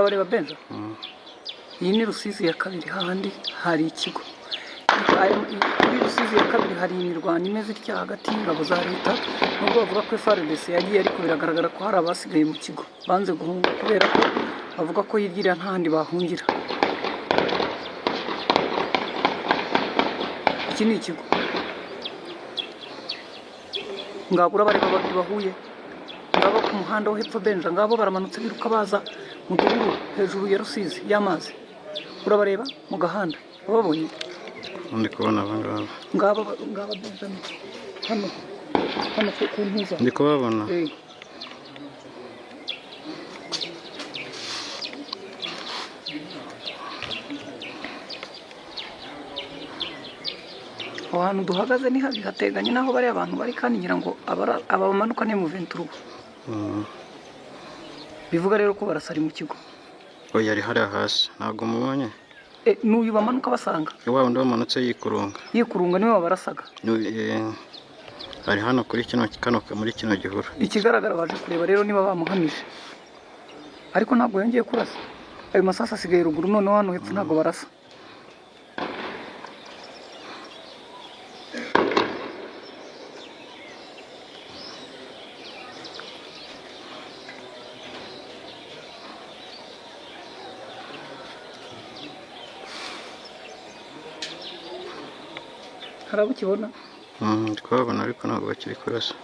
urabareba Benzo. Iyi ni Rusizi ya kabiri, hahandi hari ikigo. Kuri Rusizi ya kabiri hari imirwano imeze itya hagati y'ingabo za leta nubwo bavuga ko FARDC yagiye, ariko biragaragara ko hari abasigaye mu kigo banze guhunga kubera ko bavuga ko hirya nta handi bahungira. Iki ni ikigo. Ngabo urabareba babiri bahuye, ngabo ku muhanda wo hepfo Benja, ngabo baramanutse biruka baza mu duhuru hejuru ya Rusizi y'amazi. Urabareba mu gahanda babonye. Ndi kubona abangaba. Ngabo Benja hano ku ntuza. Ndi kubabona. Ahantu duhagaze ni habi, hateganye naho bari abantu bari, kandi ngira ngo aba bamanuka ne mu Ventura. Bivuga rero ko barasari mu kigo. Oya ari hariya hasi ntabwo mubonye. N'uyu bamanuka basanga. Wa wundi wamanutse yikurunga niwe barasaga. Ari hano kuri muri kino gihuru. Ikigaragara baje kureba rero niba bamuhamije, ariko ntabwo yongeye kurasa. Ayo masasa asigaye ruguru, none hano hepfo ntabwo barasa. Hari abo ukibona? Twabona ariko ntabwo bakiri kurasa.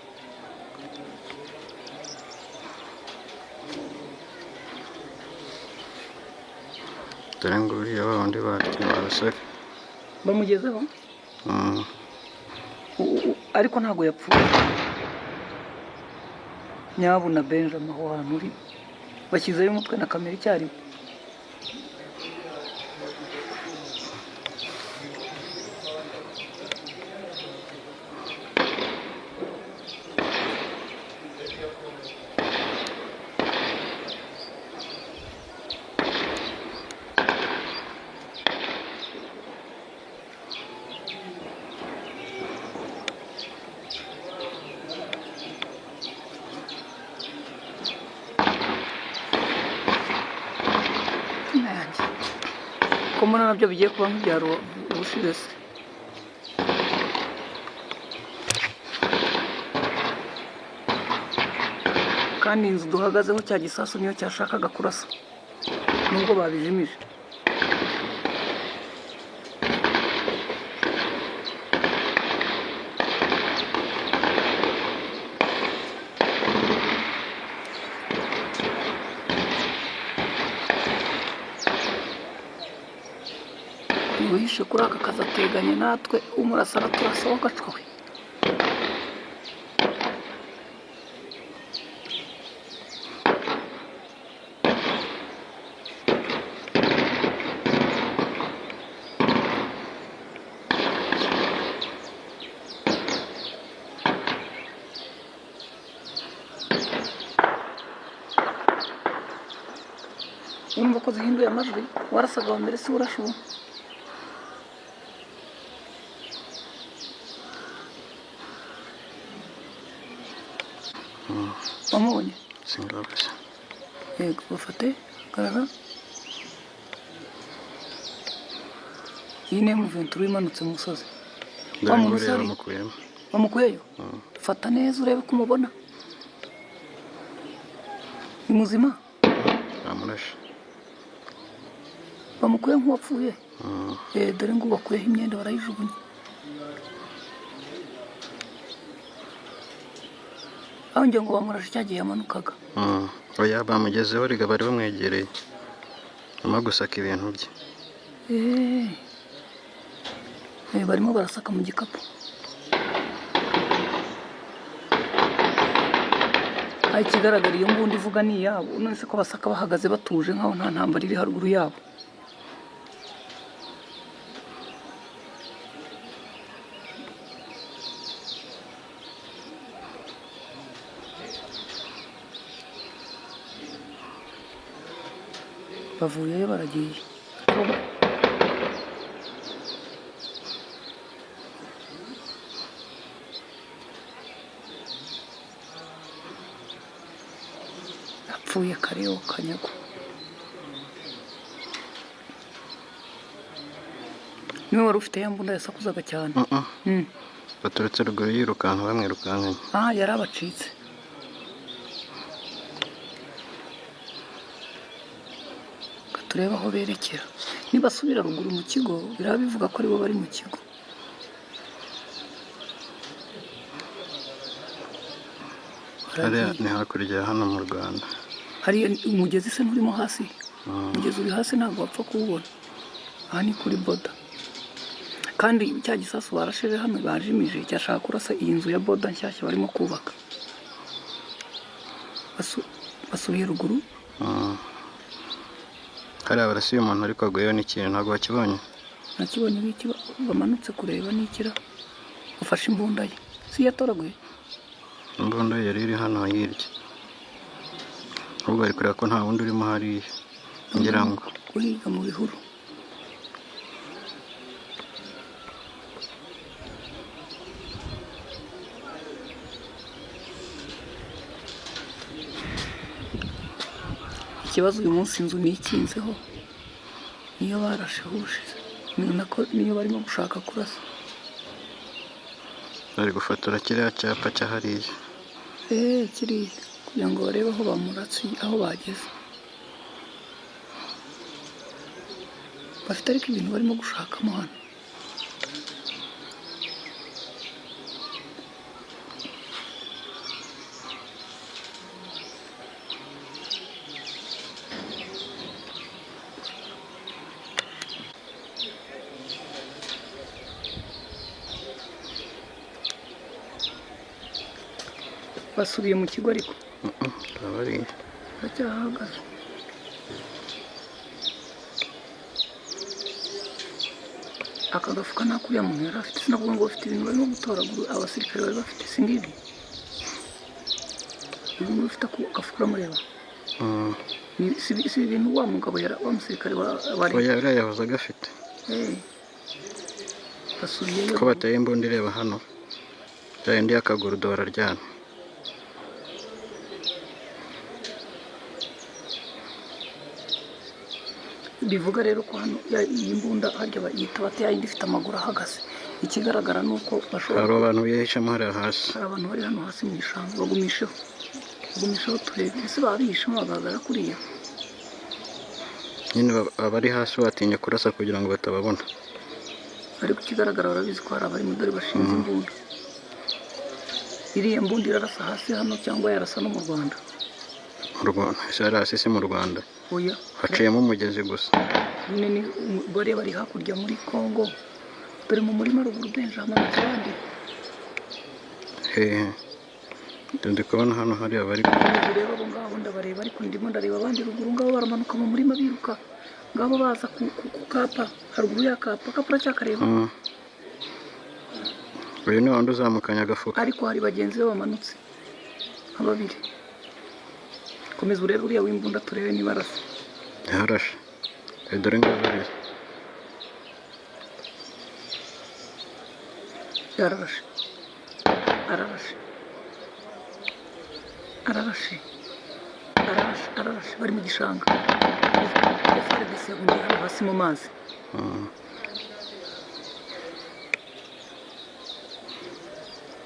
Dore ngo uriya wa wundi barasaga bamugezeho, ariko ntabwo yapfuye. Nyabu na Benjamin aho hantu uri bashyizeyo umutwe na kamera icyarimwe. Ko mbona nabyo bigiye kuba nk'ibyaro ubushize. Kandi inzu duhagazeho cya gisasu niyo cyashakaga kurasa nubwo babijimije. Uhishe kuri aka kazi ateganye natwe, umurasa araturasa w'agacwa we. Urumva ko zihinduye amajwi, warasaga wa mbere si urasha ubu. Wamubonye? Singabuze. Yego bafate garara. Iyi ni Ventura imanutse mu musozi. Bamukuyeyo? Fata neza urebe ko umubona. Ni muzima? Amurashe. Bamukuye nk'uwapfuye? Dore ngo bakuyeho imyenda barayijugunya. Aho ngira ngo bamurashe cyagiye yamanukaga. Oya bamugezeho riga bari bamwegereye. Nyuma gusaka ibintu bye. Barimo barasaka mu gikapu. Ikigaragara iyo mbundi ivuga ni iyabo, none se ko basaka bahagaze batuje nkaho nta ntambara iri haruguru yabo. Bavuyeyo baragiye. Apfuye kare kanyagwa. niwe wari ufite ya mbunda yasakuzaga cyane. baturutse ruguru yirukanka bamwirukankanye. Yari abacitse. Tureba aho berekera, nibasubira ruguru mu kigo biraba bivuga ko aribo bari mu kigo. hariya ni hakurya hano mu Rwanda. Hariya umugezi se nturimo hasi? Umugezi uri hasi ntabwo wapfa kuwubona. Aha ni kuri boda, kandi cya gisasu barasheje hano bajimije cyashaka kurasa iyi nzu ya boda nshyashya barimo kubaka. Basubiye ruguru. hariya barasiye umuntu ariko aguyeho n'ikintu ntabwo wakibonye? Nakibonye biki bamanutse kureba n'ikira ufashe imbunda ye si yatoraguye. Imbunda ye yari iri hano hirya, ahubwo bari kureba ko nta wundi urimo hariya ngira ngo guhiga mu bihuru. Ikibazo uyu munsi inzu nikinzeho niyo barashe hushize, niyo barimo gushaka kurasa. bari gufotora kiriya cyapa cya hariya. Kiriya kugira ngo barebe aho bamuratse, aho bageze. Bafite ariko ibintu barimo gushakamo hano. Basubiye mu kigo ariko baracyahagaze. Aka gafuka nakuriya muntu yari afite, sinavuga ngo bafite ibintu barimo gutoragura. Abasirikare bari bafite singibi, uyu muntu ufite agafuka uramureba. Si ibintu wa mugabo wa musirikare yari yahoze agafite. Basubiyeyo ko bateye imbunda ireba hano, yayindi y'akaguru bararyana. bivuga rero ko hano iyi mbunda harya bayita bate yayindi ifite amaguru ahagaze. Ikigaragara ni uko bashobora hari abantu bihishamo hariya hasi. Hari abantu bari hano hasi mu gishanga. Bagumisheho turebe, ese baba bihishemo bagaragara kuriya. nyine abari hasi batinya kurasa kugira ngo batababona, ariko ikigaragara barabizi ko hari abari mu dore bashinze imbunda. Iriya mbunda irarasa hasi hano cyangwa yarasa no mu Rwanda? Mu Rwanda hari hasi si mu Rwanda. Oya, haciyemo umugezi gusa. nyine gore bari hakurya muri Kongo, dore mu murima ruguru Benjamin n'abandi. ndi kubona hano hari abari kureba abo ngabo, ndabareba ariko ndimo ndareba abandi ruguru ngabo baramanuka mu murima biruka, ngabo baza ku kapa haruguru ya kapa uracyakareba. uyu ni wandi uzamukanya agafuka, ariko hari bagenzi be bamanutse nka babiri. Komeza urebe uriya w'imbunda turebe niba arasa. yarashe dore ngabo bari yararashe, ararashe bari mu gishanga. FARDC yahungiye hano hasi mu mazi.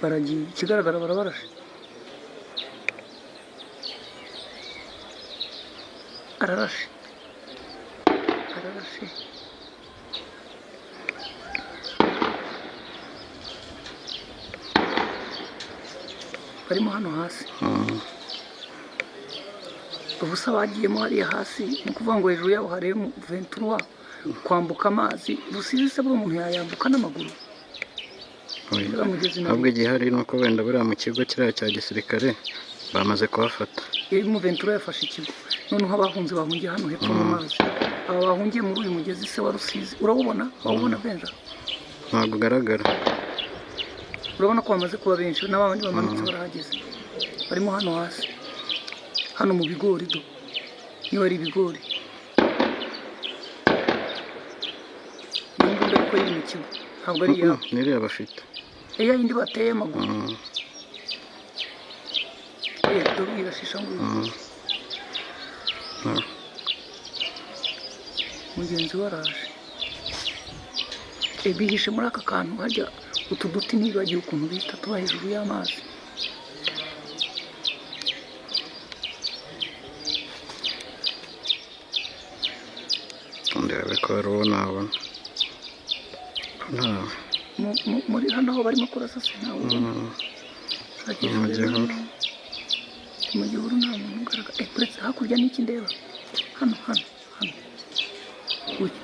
Baragiye, ikigaragara barabarashe. Ararashe barimo hano hasi. Ubusa bagiyemo hariya hasi, ni ukuvuga ngo hejuru yabo harimo 23 kwambuka amazi. Rusizi se buri umuntu yayambuka n'amaguru? ahubwo igihari ni uko wenda buriya mu kigo kiriya cya gisirikare bamaze kuhafata. Mu 23 yafashe ikigo, noneho abahunze bahungiye hano hepfo mu mazi. Aba bahungiye muri uyu mugezi se wa Rusizi urawubona? Wawubona Benja? Ntabwo ugaragara. Urabona ko bamaze kuba benshi, n'abandi bamanutse barahageze, barimo hano hasi, hano mu bigori do, niba ari ibigori. Imbunda ariko iri mu kigo, ntabwo ari iyabo. Niriya bafite. Yindi bateye amaguru. Dore irashisha nguyu. Mugenzi waraje. bihishe muri aka kantu hajya utu duti nibagiwe ukuntu bita tuba hejuru y'amazi. ndebe ko hari uwo nabona ntawe muri hano aho barimo kurasa se ntawe mu gihuru mu gihuru nta muntu ugaragara. Uretse hakurya n'iki ndeba hano uyu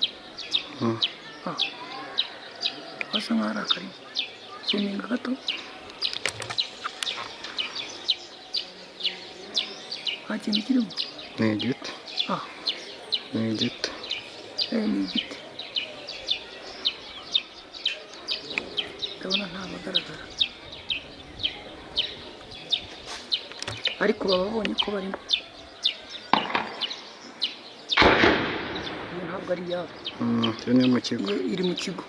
hasa nk'aho ari akarima. Zuminga gato. Nta kintu kirimo. ni igiti ni igiti ni igiti. Ndabona nta bagaragara ariko baba babonye ko barimo. Iyo ntabwo ari iyabo. ni mu kigo. Iri mu kigo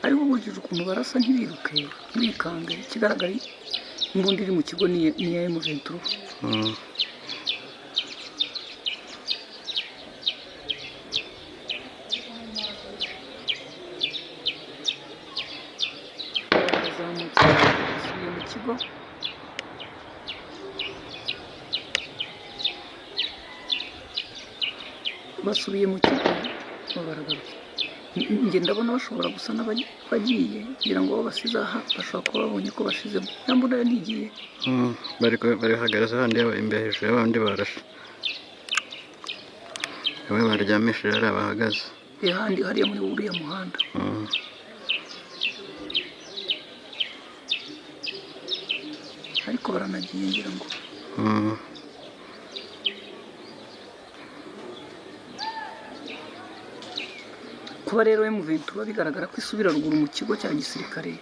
ariko uburyo ukuntu barasa ntibiruke ntibikange. Ikigaragara imbunda iri mu kigo ni iya M23. Basubiye mu kigo. Basubiye mu kigo baragarutse. Njye ndabona bashobora gusa n'abagiye kugira ngo basize aha bashobora kuba babonye ko bashizemo. Ya mbunda yo ntigiye. bari hagaraza handi imbere hejuru y'abandi barashe. bamwe baryamishije ari abahagaze. Handi hariya muri uriya muhanda. Ariko baranagiye ngira ngo. Kuba rero M23 bigaragara ko isubira ruguru mu kigo cya gisirikare,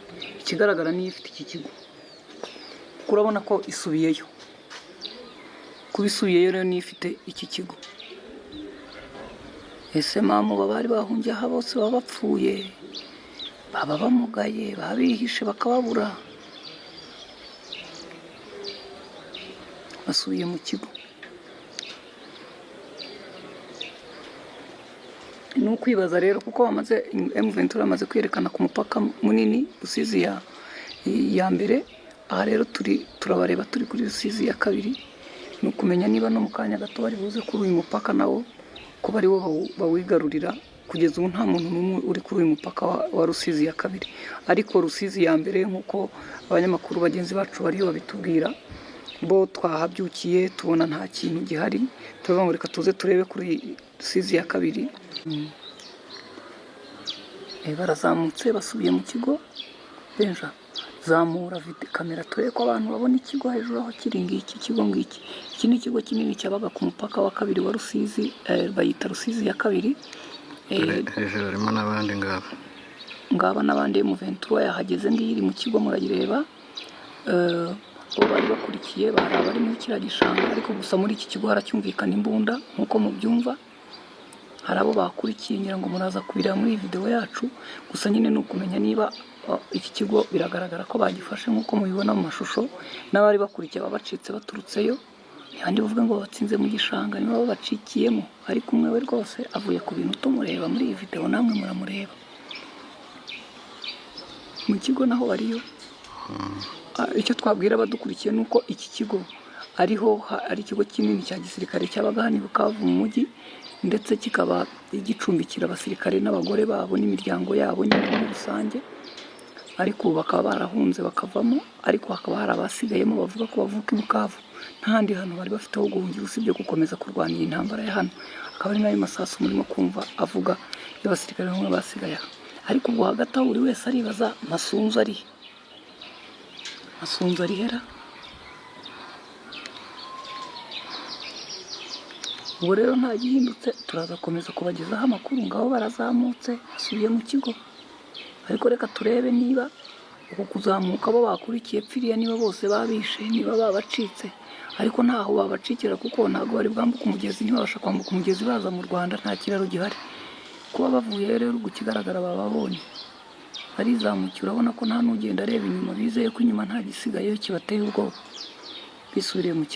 ikigaragara niyo ifite iki kigo. Kurabona ko isubiyeyo. Kuba isubiyeyo rero niyo ifite iki kigo. Ese mamu bari bahungiye aha bose baba bapfuye, baba bamugaye, baba bihishe bakababura. Basubiye mu kigo. Ni ukwibaza rero kuko M23 amaze kwerekana ku mupaka munini Rusizi ya mbere. Aha rero turabareba turi kuri Rusizi ya kabiri. Ni ukumenya niba no mu kanya gato bari buze kuri uyu mupaka nawo ko bari wo bawigarurira. Kugeza ubu nta muntu n'umwe uri kuri uyu mupaka wa Rusizi ya kabiri. Ariko Rusizi ya mbere nk'uko abanyamakuru bagenzi bacu bariyo babitubwira, bo twahabyukiye tubona nta kintu gihari. Turavuga ngo reka tuze turebe kuri Rusizi ya kabiri. Barazamutse basubiye mu kigo. Benja zamura kamera turebe ko abantu babona ikigo hejuru aho kiri ngiki kigo ngiki. Iki ni ikigo kinini cyabaga ku mupaka wa kabiri wa Rusizi, bayita Rusizi ya kabiri. hejuru harimo n'abandi ngaba n'abandi M23 yahageze ngiri mu kigo muragireba. Bari bakurikiye bari muri kiriya gishanga, ariko gusa muri iki kigo haracyumvikana imbunda nk'uko mubyumva. Hari abo bakurikiye ngira ngo muraza kubireba muri video yacu. Gusa nyine ni ukumenya niba iki kigo biragaragara ko bagifashe nk'uko mubibona mu mashusho. N'abari bakurikiye babacitse baturutseyo, kandi bavuga ngo batsinze mu gishanga niba babacikiyemo. Ariko umwe we rwose avuye ku bintu tumureba muri iyi video, namwe muramureba. Mu kigo naho bariyo. Icyo twabwira abadukurikiye nuko iki kigo ari ikigo kinini cya gisirikare cyabaga hano i Bukavu mu mujyi, ndetse kikaba gicumbikira abasirikare n'abagore babo n'imiryango yabo nyine muri rusange. Ariko bakaba barahunze bakavamo, ariko hakaba hari abasigayemo bavuga ko bavuka i Bukavu. Ntahandi hano bari bafite aho guhungira usibye gukomeza kurwanya iyi ntambara ya hano. Akaba ari nayo masasu murimo kumva avuga y'abasirikare bamwe basigaye. Ariko ubwo hagati aho buri wese aribaza Masunzu ari hera. Ubwo rero nta gihindutse, turaza komeza kubagezaho amakuru. Ngaho barazamutse asubiye mu kigo. Ariko reka turebe niba uko kuzamuka bo bakurikiye pfiriya niba bose babishe, niba babacitse. Ariko ntaho babacikira kuko ntago bari bwambuka umugezi, ntibabasha kwambuka umugezi baza mu Rwanda, nta kiraro gihari. Kuba bavuye rero gukigaragara bababonye barizamukira, urabona ko nta n'ugenda areba inyuma, bizeye ko inyuma nta gisigayeyo kibateye ubwoba. Bisubiriye mu kigo.